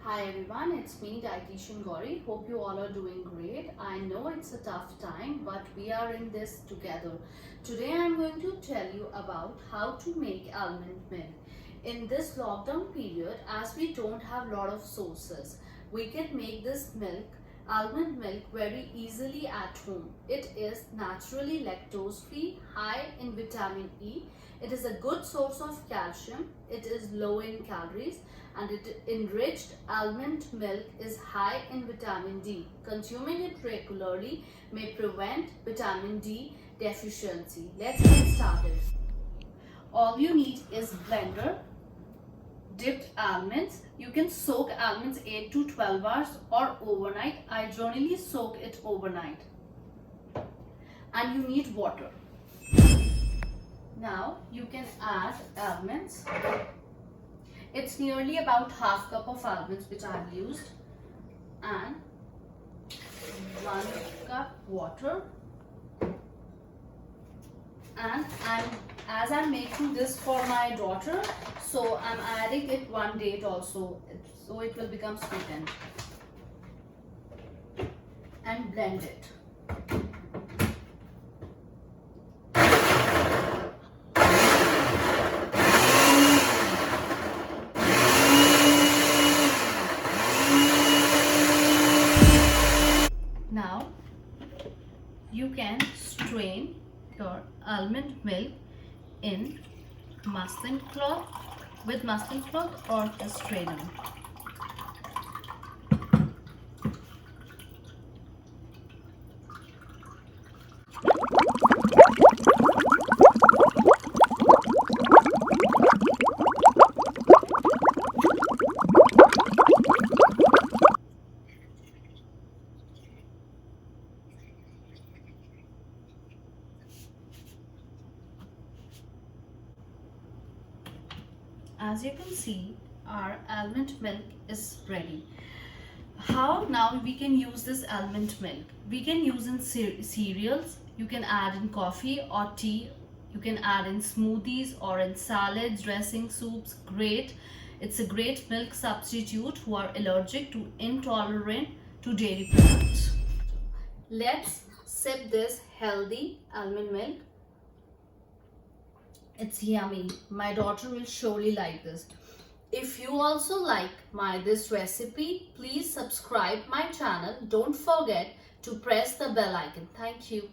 Hi everyone, it's me Dietitian Gauri. Hope you all are doing great. I know it's a tough time, but we are in this together. Today I'm going to tell you about how to make almond milk. In this lockdown period, as we don't have a lot of sources, we can make this milk, almond milk, very easily at home. It is naturally lactose free, high in vitamin E. It is a good source of calcium. It is low in calories, and enriched almond milk is high in vitamin D. Consuming it regularly may prevent vitamin D deficiency. Let's get started. All you need is blender, dipped almonds. You can soak almonds 8 to 12 hours or overnight. I generally soak it overnight. And you need water. Now you can add almonds. It's nearly about half cup of almonds which I have used, and 1 cup water. And as I'm making this for my daughter, so I'm adding it one date also, so it will become sweetened. And blend it. Now you can strain your almond milk in muslin cloth or a strainer. As you can see, our almond milk is ready. How now we can use this almond milk? We can use in cereals, you can add in coffee or tea, you can add in smoothies or in salads, dressing, soups. Great. It's a great milk substitute who are allergic to intolerant to dairy products. Let's sip this healthy almond milk. It's yummy. My daughter will surely like this. If you also like this recipe, please subscribe my channel. Don't forget to press the bell icon. Thank you.